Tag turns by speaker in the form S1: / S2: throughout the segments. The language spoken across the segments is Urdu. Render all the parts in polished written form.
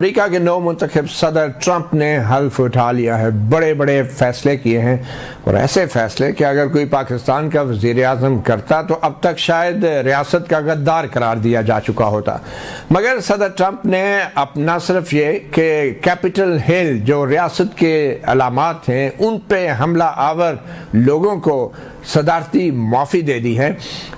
S1: امریکہ کے نو منتخب صدر ٹرمپ نے حلف اٹھا لیا ہے، بڑے بڑے فیصلے کیے ہیں، اور ایسے فیصلے کہ اگر کوئی پاکستان کا وزیر اعظم کرتا تو اب تک شاید ریاست کا غدار قرار دیا جا چکا ہوتا۔ مگر صدر ٹرمپ نے نہ صرف یہ کہ کیپٹل ہل جو ریاست کے علامات ہیں ان پہ حملہ آور لوگوں کو صدارتی معافی دے دی ہے،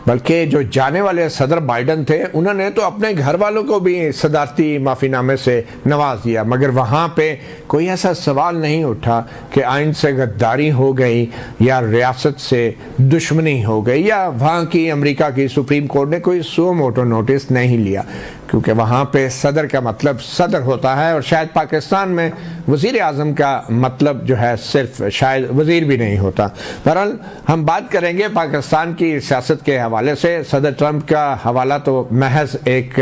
S1: بلکہ جو جانے والے صدر بائیڈن تھے انہوں نے تو اپنے گھر والوں کو بھی صدارتی معافی نامے سے نواز دیا، مگر وہاں پہ کوئی ایسا سوال نہیں اٹھا کہ آئین سے غداری ہو گئی یا ریاست سے دشمنی ہو گئی، یا وہاں کی امریکہ کی سپریم کورٹ نے کوئی سو موٹو نوٹس نہیں لیا، کیونکہ وہاں پہ صدر کا مطلب صدر ہوتا ہے، اور شاید پاکستان میں وزیر اعظم کا مطلب جو ہے صرف شاید وزیر بھی نہیں ہوتا۔ بہرحال ہم بات کریں گے پاکستان کی سیاست کے حوالے سے۔ صدر ٹرمپ کا حوالہ تو محض ایک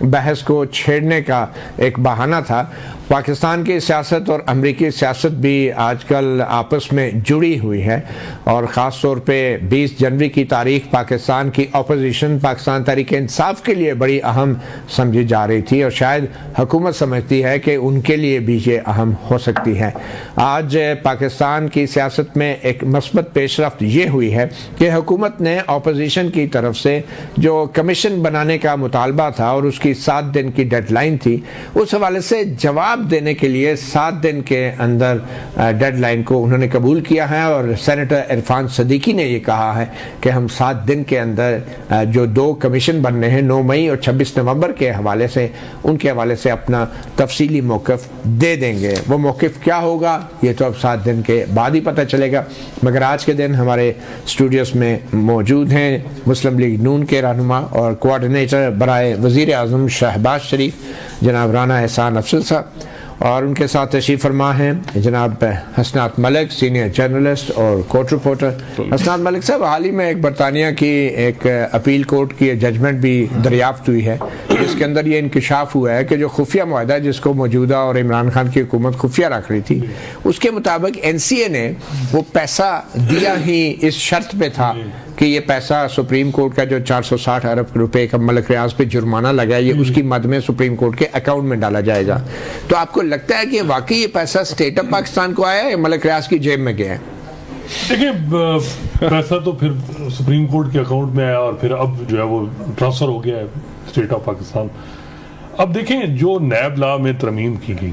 S1: بحث کو چھیڑنے کا ایک بہانہ تھا۔ پاکستان کی سیاست اور امریکی سیاست بھی آج کل آپس میں جڑی ہوئی ہے، اور خاص طور پہ 20 جنوری کی تاریخ پاکستان کی اپوزیشن پاکستان تحریک انصاف کے لیے بڑی اہم سمجھی جا رہی تھی، اور شاید حکومت سمجھتی ہے کہ ان کے لیے بھی یہ اہم ہو سکتی ہے۔ آج پاکستان کی سیاست میں ایک مثبت پیش رفت یہ ہوئی ہے کہ حکومت نے اپوزیشن کی طرف سے جو کمیشن بنانے کا مطالبہ تھا اور اس کی 7 دن کی ڈیڈ لائن تھی، اس حوالے سے جواب دینے کے لیے 7 دن کے اندر ڈیڈ لائن کو انہوں نے قبول کیا ہے، اور سینیٹر عرفان صدیقی نے یہ کہا ہے کہ ہم 7 دن کے اندر جو 2 کمیشن بننے ہیں 9 مئی اور 26 نومبر کے حوالے سے، ان کے حوالے سے اپنا تفصیلی موقف دے دیں گے۔ وہ موقف کیا ہوگا یہ تو اب 7 دن کے بعد ہی پتہ چلے گا، مگر آج کے دن ہمارے اسٹوڈیوز میں موجود ہیں مسلم لیگ نون کے رہنما اور کوارڈینیٹر برائے وزیر اعظم شہباز شریف جناب رانا احسان افضل صاحب، اور ان کے ساتھ تشریف فرما ہیں جناب حسنات ملک سینئر جرنلسٹ اور کورٹ رپورٹر۔ حسنات ملک صاحب، حال ہی میں ایک برطانیہ کی ایک اپیل کورٹ کی ججمنٹ بھی دریافت ہوئی ہے، جس کے اندر یہ انکشاف ہوا ہے کہ جو خفیہ معاہدہ جس کو موجودہ اور عمران خان کی حکومت خفیہ رکھ رہی تھی، اس کے مطابق NCA نے وہ پیسہ دیا ہی اس شرط پہ تھا کہ یہ پیسہ سپریم کورٹ کا جو 460 ارب روپے کا ملک ریاض پہ جرمانہ لگا ہے، یہ اس کی مد میں سپریم کورٹ کے اکاؤنٹ میں ڈالا جائے گا۔ تو آپ کو لگتا ہے کہ واقعی یہ پیسہ اسٹیٹ آف پاکستان کو آیا ہے یا ملک ریاض کی جیب میں گیا ہے؟
S2: دیکھیں، پیسہ تو پھر سپریم کورٹ کے اکاؤنٹ میں آیا، اور پھر اب جو ہے وہ ٹرانسفر ہو گیا ہے اسٹیٹ آف پاکستان۔ اب دیکھیں، جو نیب لا میں ترمیم کی گئی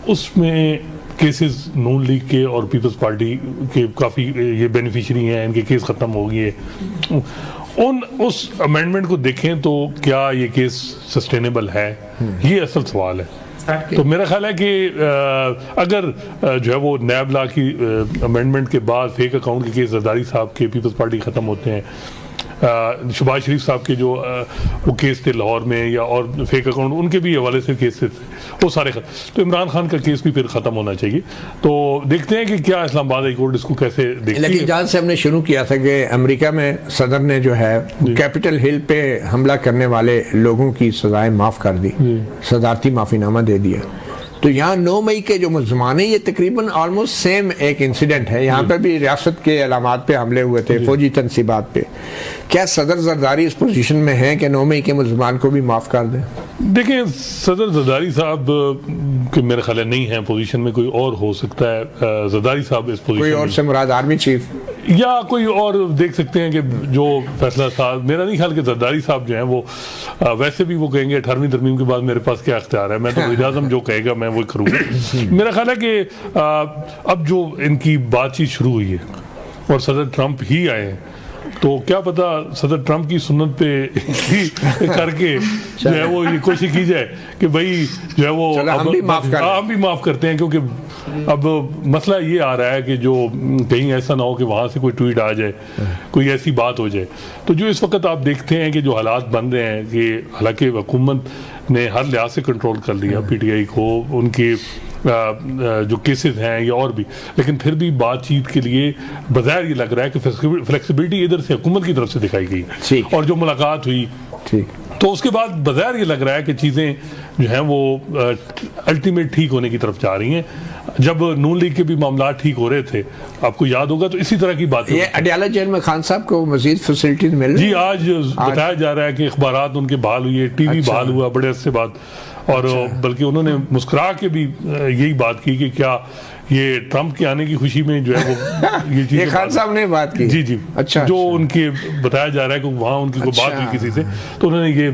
S2: اس میں کیسز نون لیگ کے اور پیپلز پارٹی کے کافی یہ بینیفیشری ہیں، ان کے کیس ختم ہو گئے۔ اس امینڈمنٹ کو دیکھیں تو کیا یہ کیس سسٹینیبل ہے، یہ اصل سوال ہے۔ تو میرا خیال ہے کہ اگر جو ہے وہ نیب لا کی امینڈمنٹ کے بعد فیک اکاؤنٹ کے کیس زرداری صاحب کے پیپلز پارٹی ختم ہوتے ہیں، شہباز شریف صاحب کے جو وہ کیس تھے لاہور میں یا اور فیک اکاؤنٹ ان کے بھی حوالے سے کیس تھے، وہ سارے ختم، تو عمران خان کا کیس بھی پھر ختم ہونا چاہیے۔ تو دیکھتے ہیں کہ کیا اسلام آباد ہائی کورٹ اس کو کیسے دیکھتی ہے۔
S1: لیکن جہاں سے ہم نے شروع کیا تھا کہ امریکہ میں صدر نے جو ہے کیپٹل ہل پہ حملہ کرنے والے لوگوں کی سزائیں معاف کر دی، صدارتی معافی نامہ دے دیا، تو یہاں 9 مئی کے جو ملزمان ہیں یہ تقریباً آلموسٹ سیم ایک انسیڈنٹ ہے، یہاں پہ بھی ریاست کے علامات پہ حملے ہوئے تھے، فوجی تنصیبات پہ۔ کیا صدر زرداری اس پوزیشن میں ہیں کہ 9 مئی کے ملزمان کو بھی معاف کر دیں؟
S2: دیکھیں، صدر زرداری صاحب کہ میرے خیال نہیں ہے پوزیشن میں، کوئی اور ہو سکتا ہے زرداری صاحب اس پوزیشن،
S1: کوئی اور سے مراد آرمی چیف
S2: یا کوئی اور دیکھ سکتے ہیں کہ جو فیصلہ صاحب، میرا نہیں خیال کہ زرداری صاحب جو ہیں وہ ویسے بھی وہ کہیں گے 18ویں ترمیم کے بعد میرے پاس کیا اختیار ہے، میں تو وزیر اعظم جو کہے گا میں وہ کروں گا۔ میرا خیال ہے کہ اب جو ان کی بات چیت شروع ہوئی ہے اور صدر ٹرمپ ہی آئے ہیں، تو کیا پتا صدر ٹرمپ کی سنت پہ کر کے جو ہے وہ یہ کوشش کی جائے کہ بھائی جو ہے وہ ہم بھی معاف کرتے ہیں، کیونکہ اب مسئلہ یہ آ رہا ہے کہ جو کہیں ایسا نہ ہو کہ وہاں سے کوئی ٹویٹ آ جائے، کوئی ایسی بات ہو جائے۔ تو جو اس وقت آپ دیکھتے ہیں کہ جو حالات بن رہے ہیں کہ حالانکہ حکومت نے ہر لحاظ سے کنٹرول کر لیا PTI کو، ان کے جو کیسز ہیں یا اور بھی، لیکن پھر بھی بات چیت کے لیے بظاہر یہ لگ رہا ہے کہ فلیکسیبلٹی ادھر سے حکومت کی طرف سے دکھائی گئی، اور جو ملاقات ہوئی تو اس کے بعد بظاہر یہ لگ رہا ہے کہ چیزیں جو ہیں وہ الٹیمیٹ ٹھیک ہونے کی طرف جا رہی ہیں۔ جب نون لیگ کے بھی معاملات ٹھیک ہو رہے تھے، آپ کو یاد ہوگا، تو اسی طرح کی بات
S1: یہ اڈیالہ جیل میں خان صاحب کو مزید فیسلٹیز مل رہی ہیں۔
S2: جی، آج بتایا جا رہا ہے کہ اخبارات ان کے بحال ہوئی ہے، ٹی وی بحال ہوا بڑے عرصے بعد، اور بلکہ انہوں نے مسکرا کے بھی یہی بات کی کہ کیا یہ ٹرمپ کے آنے کی خوشی میں جو ہے وہ
S1: یہ خان صاحب نے بات کی؟
S2: جی اچھا، جو ان کے بتایا جا رہا ہے کہ وہاں ان کی کوئی بات ہوئی کسی سے، تو انہوں نے یہ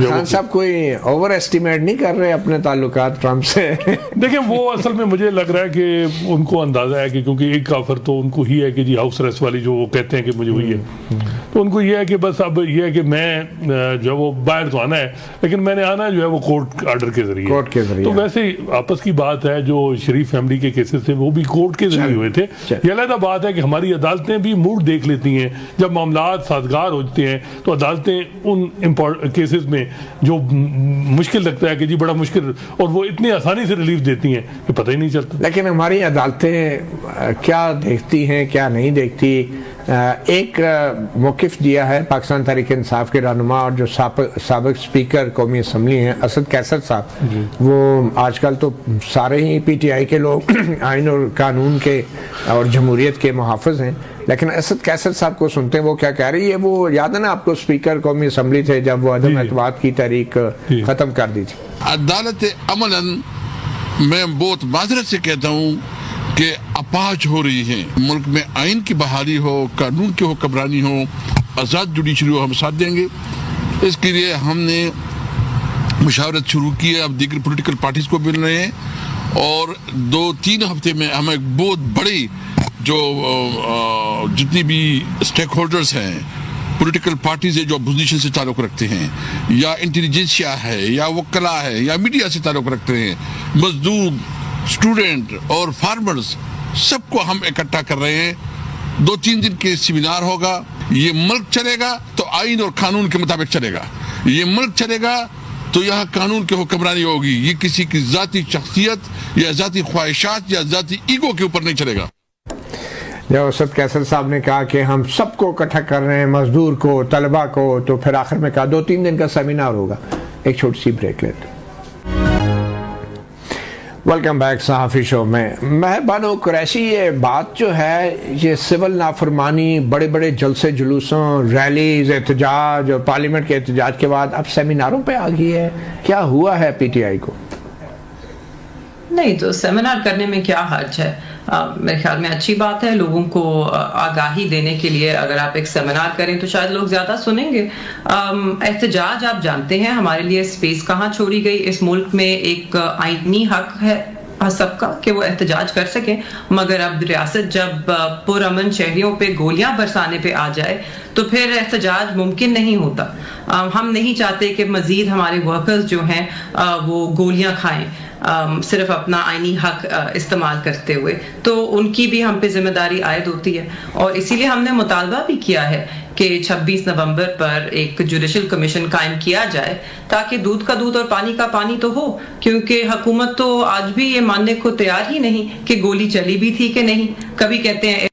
S1: خان صاحب کوئی اوور ایسٹیمیٹ نہیں کر رہے اپنے تعلقات ٹرمپ سے؟
S2: دیکھیں وہ اصل میں مجھے لگ رہا ہے کہ ان کو اندازہ ہے کہ کیونکہ ایک آفر تو ان کو ہی ہے کہ جی ہاؤس ریسٹ والی جو وہ کہتے ہیں کہ مجھے ہوئی ہے، تو ان کو یہ ہے کہ بس اب یہ ہے کہ میں جو ہے وہ باہر تو آنا ہے لیکن میں نے آنا جو ہے وہ کورٹ آرڈر کے ذریعے، تو ویسے آپس کی بات ہے جو شریف فیملی کے کیسز تھے وہ بھی کورٹ کے ذریعے ہوئے تھے۔ یہ علیحدہ بات ہے کہ ہماری عدالتیں بھی موڈ دیکھ لیتی ہیں، جب معاملات سازگار ہوتے ہیں تو عدالتیں ان کیسز میں جو مشکل لگتا ہے کہ جی بڑا مشکل، اور وہ اتنی آسانی سے ریلیف دیتی ہیں کہ پتہ ہی نہیں چلتا۔
S1: لیکن ہماری عدالتیں کیا دیکھتی ہیں کیا نہیں دیکھتی؟ ایک موقف دیا ہے پاکستان تحریک انصاف کے رہنما اور جو سابق اسپیکر قومی اسمبلی ہیں اسد کیسر صاحب، وہ آج کل تو سارے ہی پی ٹی آئی کے لوگ آئین اور قانون کے اور جمہوریت کے محافظ ہیں، لیکن اسد کیسر صاحب کو سنتے ہیں وہ کیا کہہ رہی ہے؟ وہ یاد ہے نا آپ کو اسپیکر قومی اسمبلی تھے جب وہ عدم اعتماد کی تحریک ختم کر دی تھی۔
S3: عدالت عملاً میں بہت معذرت سے کہتا ہوں کہ اپاہج ہو رہی ہیں، ملک میں آئین کی بحالی ہو، قانون کی حکمرانی ہو، آزاد جوڈیشری ہو، ہم ساتھ دیں گے۔ اس کے لیے ہم نے مشاورت شروع کی ہے، اب دیگر پولیٹیکل پارٹیز کو مل رہے ہیں، اور 2-3 ہفتے میں ہم ایک بہت بڑی جو جتنی بھی اسٹیک ہولڈرز ہیں، پولیٹیکل پارٹیز ہیں جو اپوزیشن سے تعلق رکھتے ہیں، یا انٹیلیجنسیا ہے، یا وکلا ہے، یا میڈیا سے تعلق رکھتے ہیں، مزدور، اسٹوڈنٹ اور فارمرز، سب کو ہم اکٹھا کر رہے ہیں۔ 2-3 دن کے سیمینار ہوگا۔ یہ ملک چلے گا تو آئین اور قانون کے مطابق چلے گا، یہ ملک چلے گا تو یہاں قانون کی حکمرانی ہوگی، یہ کسی کی ذاتی شخصیت یا ذاتی خواہشات یا ذاتی ایگو کے اوپر نہیں چلے گا۔
S1: جو اسد کیسر صاحب نے کہا کہ ہم سب کو اکٹھا کر رہے ہیں، مزدور کو، طلبہ کو، تو پھر آخر میں کہا 2-3 دن کا سیمینار ہوگا۔ ایک چھوٹی سی بریک لیتے ہیں۔ ویلکم بیک صحافی شو میں۔ مہربانو قریشی، یہ بات جو ہے یہ سول نافرمانی، بڑے بڑے جلسے جلوسوں، ریلیز، احتجاج اور پارلیمنٹ کے احتجاج کے بعد اب سیمیناروں پہ آ گئی ہے، کیا ہوا ہے پی ٹی آئی کو؟
S4: نہیں تو سیمینار کرنے میں کیا حرج ہے؟ میرے خیال میں اچھی بات ہے، لوگوں کو آگاہی دینے کے لیے اگر آپ ایک سیمینار کریں تو شاید لوگ زیادہ سنیں گے۔ احتجاج آپ جانتے ہیں ہمارے لیے سپیس کہاں چھوڑی گئی، اس ملک میں ایک آئینی حق ہے سب کا کہ وہ احتجاج کر سکیں، مگر اب ریاست جب پرامن شہریوں پہ گولیاں برسانے پہ آ جائے تو پھر احتجاج ممکن نہیں ہوتا۔ ہم نہیں چاہتے کہ مزید ہمارے ورکرز جو ہیں وہ گولیاں کھائیں صرف اپنا آئینی حق استعمال کرتے ہوئے، تو ان کی بھی ہم پہ ذمہ داری عائد ہوتی ہے، اور اسی لیے ہم نے مطالبہ بھی کیا ہے کہ 26 نومبر پر ایک جوڈیشل کمیشن قائم کیا جائے تاکہ دودھ کا دودھ اور پانی کا پانی تو ہو، کیونکہ حکومت تو آج بھی یہ ماننے کو تیار ہی نہیں کہ گولی چلی بھی تھی کہ نہیں۔ کبھی کہتے ہیں